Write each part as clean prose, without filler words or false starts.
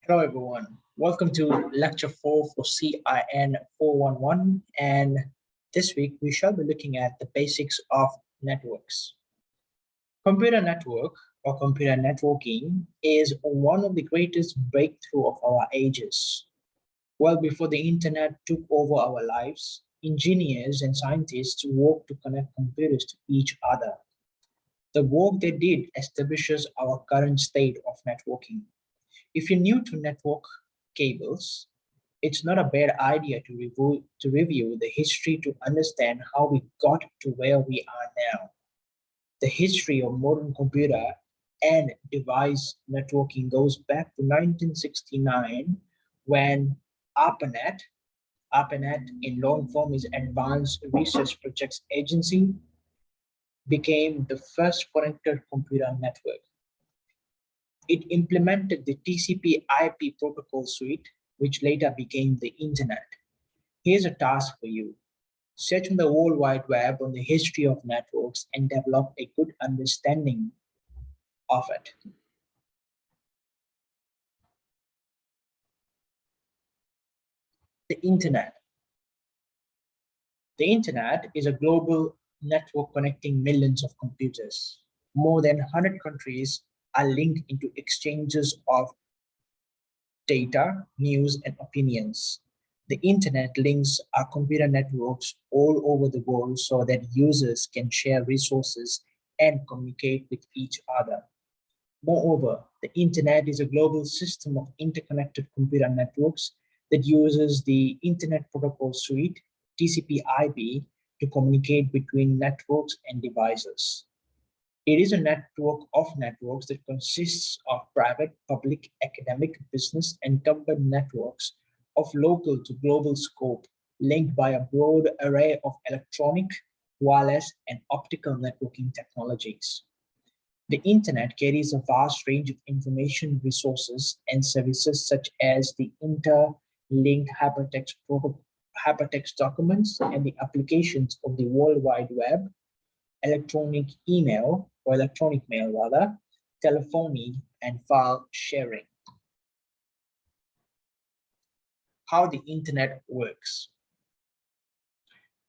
Hello everyone, welcome to lecture 4 for CIN411, and this week we shall be looking at the basics of networks. Computer network or computer networking is one of the greatest breakthrough of our ages. Well before the internet took over our lives, engineers and scientists worked to connect computers to each other. The work they did establishes our current state of networking. If you're new to network cables, it's not a bad idea to review the history to understand how we got to where we are now. The history of modern computer and device networking goes back to 1969 when ARPANET, ARPANET in long form is Advanced Research Projects Agency, became the first connected computer network. It implemented the TCP/IP protocol suite, which later became the Internet. Here's a task for you. Search on the World Wide Web on the history of networks and develop a good understanding of it. The Internet. The Internet is a global network connecting millions of computers. More than 100 countries are linked into exchanges of data, news, and opinions. The internet links our computer networks all over the world so that users can share resources and communicate with each other. Moreover, the internet is a global system of interconnected computer networks that uses the Internet Protocol Suite, TCP/IP, to communicate between networks and devices. It is a network of networks that consists of private, public, academic, business, and government networks of local to global scope, linked by a broad array of electronic, wireless, and optical networking technologies. The Internet carries a vast range of information resources and services such as the interlinked hypertext documents and the applications of the World Wide Web, electronic email, or electronic mail rather, telephony, and file sharing. How the internet works.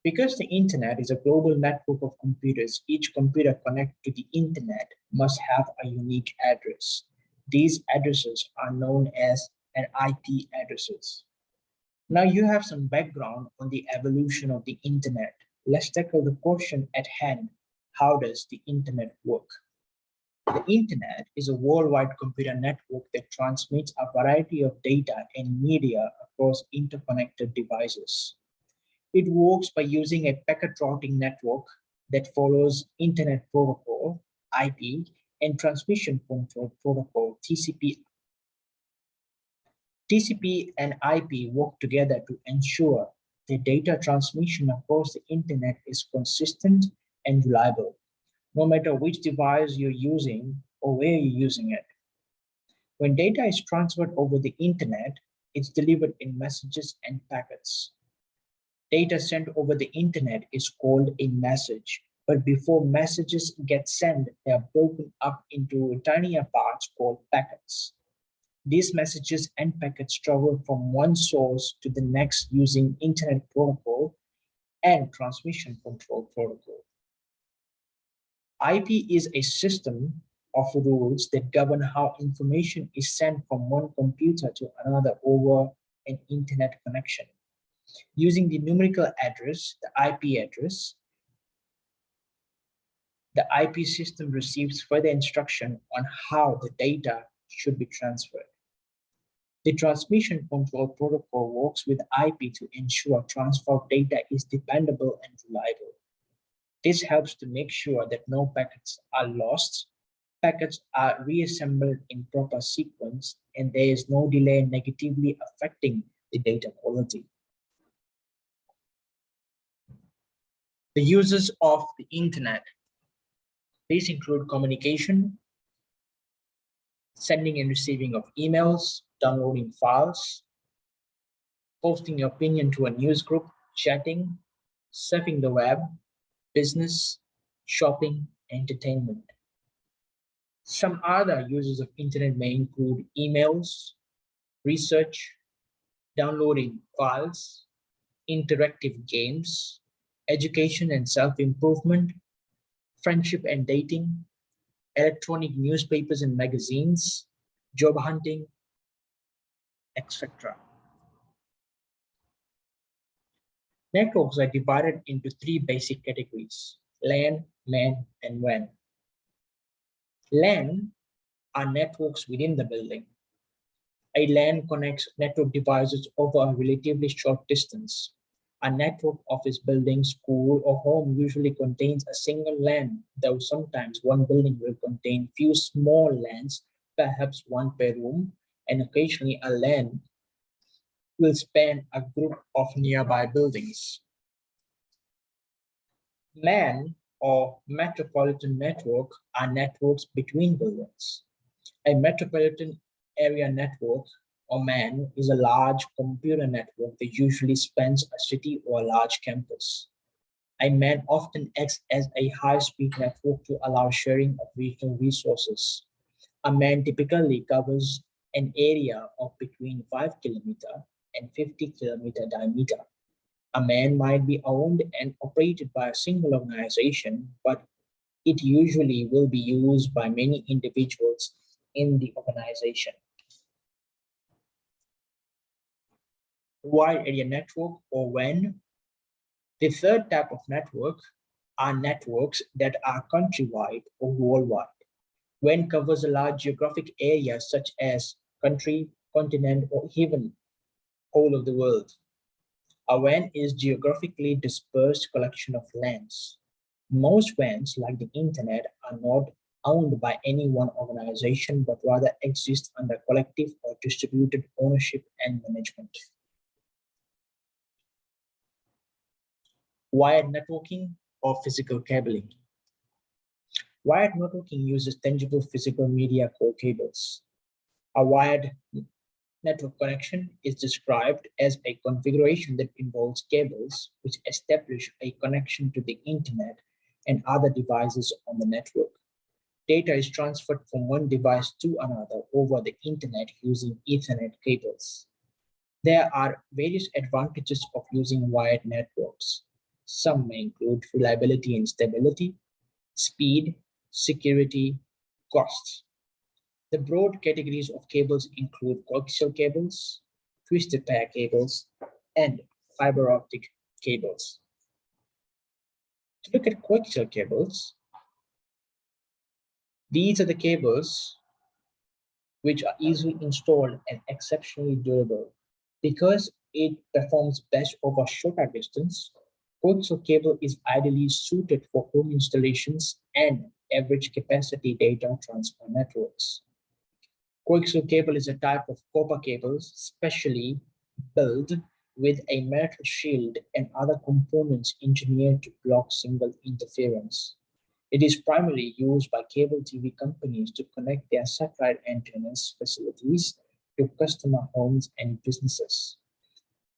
Because the internet is a global network of computers, each computer connected to the internet must have a unique address. These addresses are known as an IP addresses. Now you have some background on the evolution of the internet. Let's tackle the question at hand. How does the internet work? The internet is a worldwide computer network that transmits a variety of data and media across interconnected devices. It works by using a packet routing network that follows Internet Protocol, IP, and Transmission Control Protocol, TCP. TCP and IP work together to ensure the data transmission across the internet is consistent and reliable, no matter which device you're using or where you're using it. When data is transferred over the internet, it's delivered in messages and packets. Data sent over the internet is called a message, but before messages get sent, they are broken up into tinier parts called packets. These messages and packets travel from one source to the next using Internet Protocol and Transmission Control Protocol. IP is a system of rules that govern how information is sent from one computer to another over an internet connection. Using the numerical address, the IP address, the IP system receives further instruction on how the data should be transferred. The Transmission Control Protocol works with IP to ensure transfer of data is dependable and reliable. This helps to make sure that no packets are lost, packets are reassembled in proper sequence, and there is no delay negatively affecting the data quality. The uses of the internet. These include communication, sending and receiving of emails, downloading files, posting your opinion to a news group, chatting, surfing the web, business, shopping, entertainment. Some other uses of internet may include emails, research, downloading files, interactive games, education and self-improvement, friendship and dating, electronic newspapers and magazines, job hunting, etc. Networks are divided into three basic categories: LAN, MAN, and WAN. LAN are networks within the building. A LAN connects network devices over a relatively short distance. A network office building, school, or home usually contains a single LAN, though sometimes one building will contain few small LANs, perhaps one per room, and occasionally a LAN will span a group of nearby buildings. MAN, or metropolitan network, are networks between buildings. A metropolitan area network, or MAN, is a large computer network that usually spans a city or a large campus. A MAN often acts as a high-speed network to allow sharing of regional resources. A MAN typically covers an area of between 5 km and 50 km diameter. A MAN might be owned and operated by a single organization, but it usually will be used by many individuals in the organization. Wide area network, or WAN. The third type of network are networks that are countrywide or worldwide. WAN covers a large geographic area such as country, continent, or even whole of the world. A WAN is geographically dispersed collection of LANs. Most WANs, like the internet, are not owned by any one organization, but rather exist under collective or distributed ownership and management. Wired networking or physical cabling. Wired networking uses tangible physical media core cables. A wired network connection is described as a configuration that involves cables which establish a connection to the internet and other devices on the network. Data is transferred from one device to another over the internet using Ethernet cables. There are various advantages of using wired networks. Some may include reliability and stability, speed, security, costs. The broad categories of cables include coaxial cables, twisted pair cables, and fiber optic cables. To look at coaxial cables, these are the cables which are easily installed and exceptionally durable. Because it performs best over shorter distance, coaxial cable is ideally suited for home installations and average capacity data transfer networks. Coaxial cable is a type of copper cables specially built with a metal shield and other components engineered to block signal interference. It is primarily used by cable TV companies to connect their satellite antennas facilities to customer homes and businesses.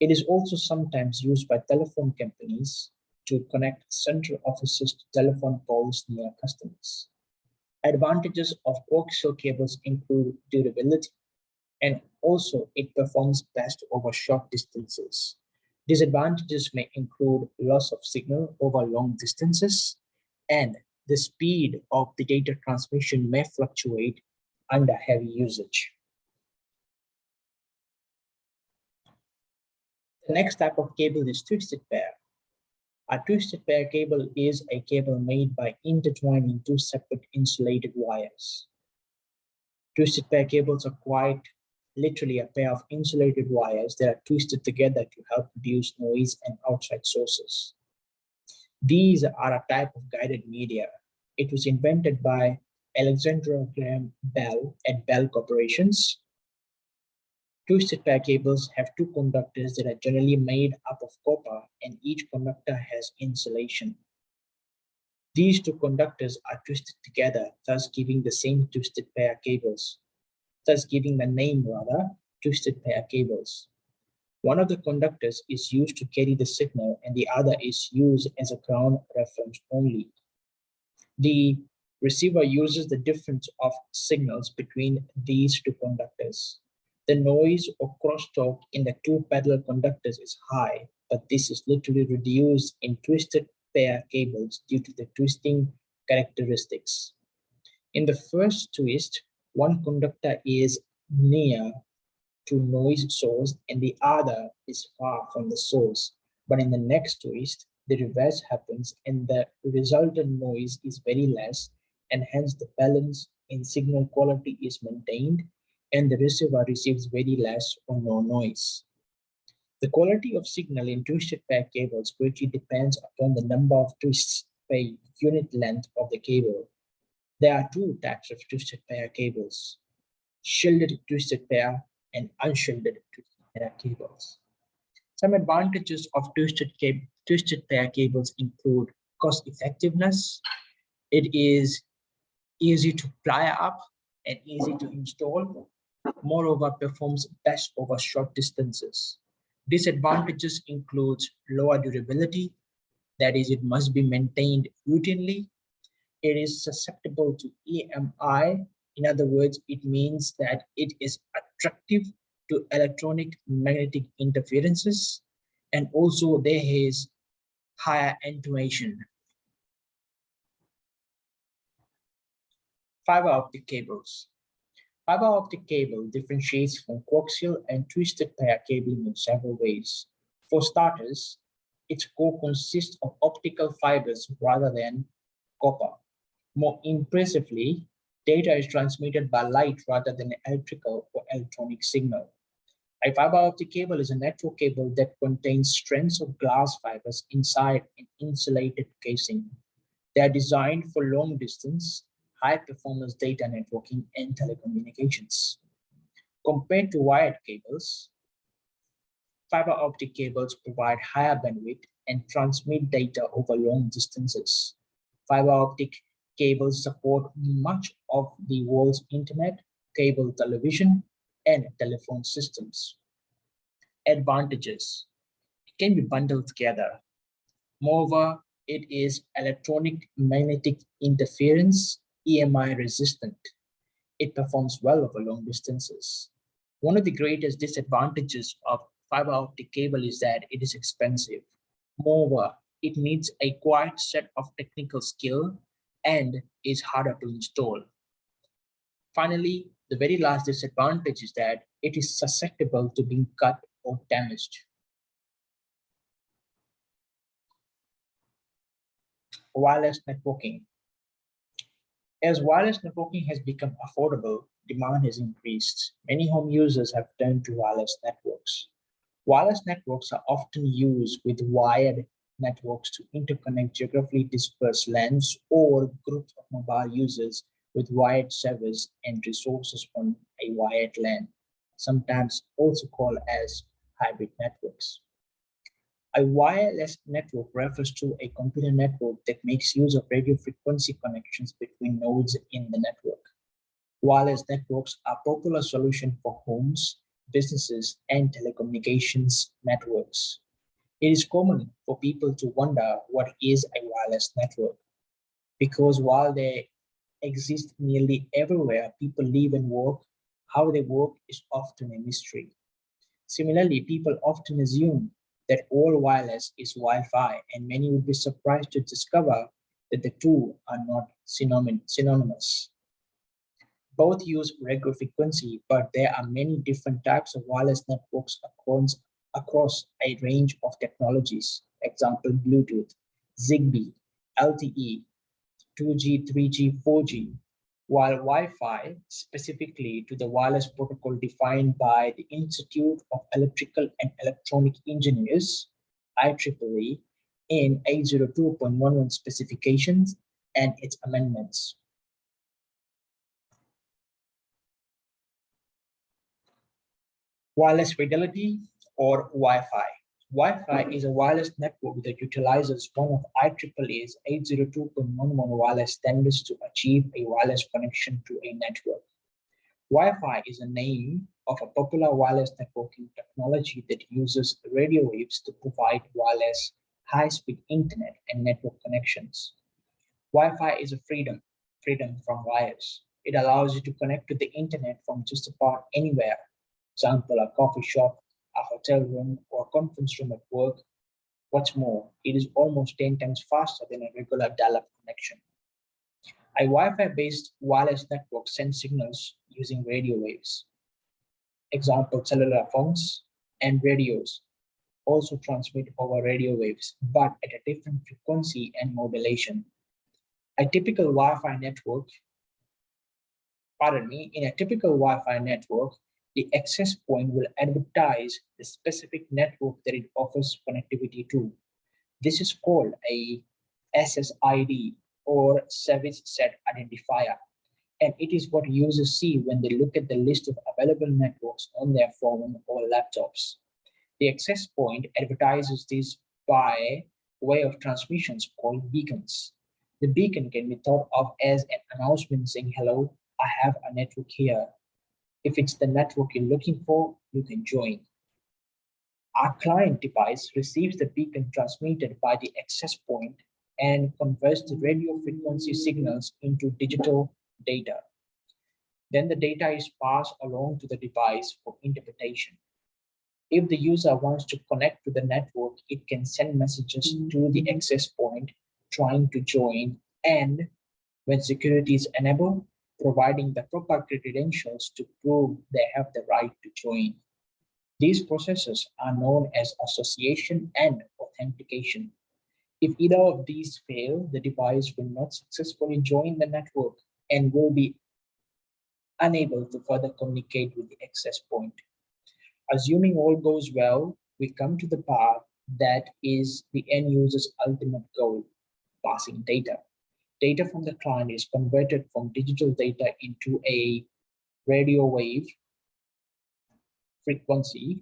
It is also sometimes used by telephone companies to connect central offices to telephone poles near customers. Advantages of coaxial cables include durability, and also it performs best over short distances. Disadvantages may include loss of signal over long distances, and the speed of the data transmission may fluctuate under heavy usage. The next type of cable is twisted pair. A twisted pair cable is a cable made by intertwining two separate insulated wires. Twisted pair cables are quite literally a pair of insulated wires that are twisted together to help reduce noise and outside sources. These are a type of guided media. It was invented by Alexander Graham Bell at Bell Corporations. Twisted pair cables have two conductors that are generally made up of copper, and each conductor has insulation. These two conductors are twisted together, thus giving the same twisted pair cables, thus giving the name rather, twisted pair cables. One of the conductors is used to carry the signal and the other is used as a ground reference only. The receiver uses the difference of signals between these two conductors. The noise or crosstalk in the two parallel conductors is high, but this is literally reduced in twisted pair cables due to the twisting characteristics. In the first twist, one conductor is near to noise source and the other is far from the source. But in the next twist, the reverse happens and the resultant noise is very less, and hence the balance in signal quality is maintained and the receiver receives very less or no noise. The quality of signal in twisted pair cables greatly depends upon the number of twists per unit length of the cable. There are two types of twisted pair cables: shielded twisted pair and unshielded twisted pair cables. Some advantages of twisted pair cables include cost effectiveness. It is easy to ply up and easy to install. Moreover, performs best over short distances. Disadvantages include lower durability, that is, it must be maintained routinely. It is susceptible to EMI. In other words, it means that it is attractive to electronic magnetic interferences, and also there is higher attenuation. Fiber optic cables. Fiber optic cable differentiates from coaxial and twisted pair cabling in several ways. For starters, its core consists of optical fibers rather than copper. More impressively, data is transmitted by light rather than electrical or electronic signal. A fiber optic cable is a network cable that contains strands of glass fibers inside an insulated casing. They are designed for long distance, high performance data networking and telecommunications. Compared to wired cables, fiber optic cables provide higher bandwidth and transmit data over long distances. Fiber optic cables support much of the world's internet, cable television, and telephone systems. Advantages: it can be bundled together. Moreover, it is electronic magnetic interference EMI resistant. It performs well over long distances. One of the greatest disadvantages of fiber optic cable is that it is expensive. Moreover, it needs a quite set of technical skill and is harder to install. Finally, the very last disadvantage is that it is susceptible to being cut or damaged. Wireless networking. As wireless networking has become affordable, demand has increased. Many home users have turned to wireless networks. Wireless networks are often used with wired networks to interconnect geographically dispersed LANs or groups of mobile users with wired servers and resources on a wired LAN, sometimes also called as hybrid networks. A wireless network refers to a computer network that makes use of radio frequency connections between nodes in the network. Wireless networks are a popular solution for homes, businesses, and telecommunications networks. It is common for people to wonder what is a wireless network, because while they exist nearly everywhere people live and work, how they work is often a mystery. Similarly, people often assume that all wireless is Wi-Fi, and many would be surprised to discover that the two are not synonymous. Both use radio frequency, but there are many different types of wireless networks across a range of technologies. Example, Bluetooth, Zigbee, LTE, 2G, 3G, 4G, while Wi-Fi, specifically to the wireless protocol defined by the Institute of Electrical and Electronic Engineers, IEEE, in 802.11 specifications and its amendments. Wireless fidelity or Wi-Fi. Wi-Fi is a wireless network that utilizes one of IEEE's 802.11 wireless standards to achieve a wireless connection to a network. Wi-Fi is a name of a popular wireless networking technology that uses radio waves to provide wireless, high-speed internet and network connections. Wi-Fi is a freedom from wires. It allows you to connect to the internet from just about anywhere. Example, a coffee shop, a hotel room, or a conference room at work. What's more, it is almost 10 times faster than a regular dial-up connection. A Wi-Fi-based wireless network sends signals using radio waves. Example, cellular phones and radios also transmit over radio waves, but at a different frequency and modulation. A typical Wi-Fi network, in a typical Wi-Fi network, the access point will advertise the specific network that it offers connectivity to. This is called a SSID or Service Set Identifier, and it is what users see when they look at the list of available networks on their phone or laptops. The access point advertises this by way of transmissions called beacons. The beacon can be thought of as an announcement saying, "Hello, I have a network here. If it's the network you're looking for, you can join." Our client device receives the beacon transmitted by the access point and converts the radio frequency signals into digital data. Then the data is passed along to the device for interpretation. If the user wants to connect to the network, it can send messages to the access point trying to join, and when security is enabled, providing the proper credentials to prove they have the right to join. These processes are known as association and authentication. If either of these fail, the device will not successfully join the network and will be unable to further communicate with the access point. Assuming all goes well, we come to the part that is the end user's ultimate goal, passing data. Data from the client is converted from digital data into a radio wave frequency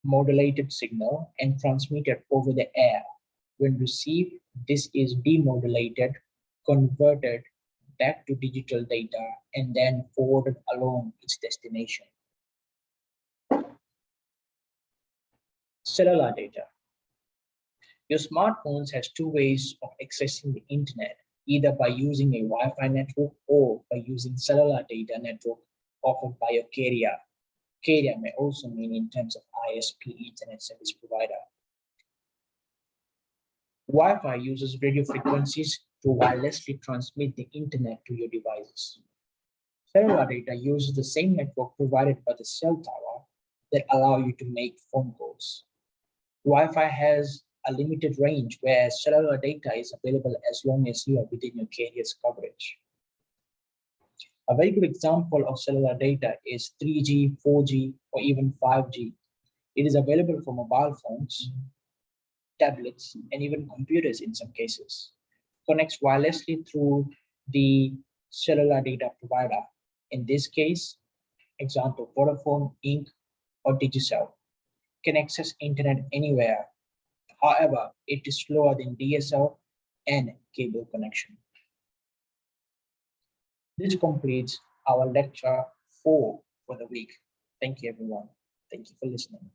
modulated signal and transmitted over the air. When received, this is demodulated, converted back to digital data, and then forwarded along its destination. Cellular data. Your smartphone has two ways of accessing the internet, either by using a Wi-Fi network or by using cellular data network offered by your carrier. Carrier may also mean in terms of ISP, Internet Service Provider. Wi-Fi uses radio frequencies to wirelessly transmit the internet to your devices. Cellular data uses the same network provided by the cell tower that allow you to make phone calls. Wi-Fi has a limited range, whereas cellular data is available as long as you are within your carrier's coverage. A very good example of cellular data is 3G, 4G, or even 5G. It is available for mobile phones, tablets, and even computers in some cases. Connects wirelessly through the cellular data provider. In this case, example, Vodafone, Inc., or Digicel. Can access internet anywhere. However, it is slower than DSL and cable connection. This completes our lecture 4 for the week. Thank you, everyone. Thank you for listening.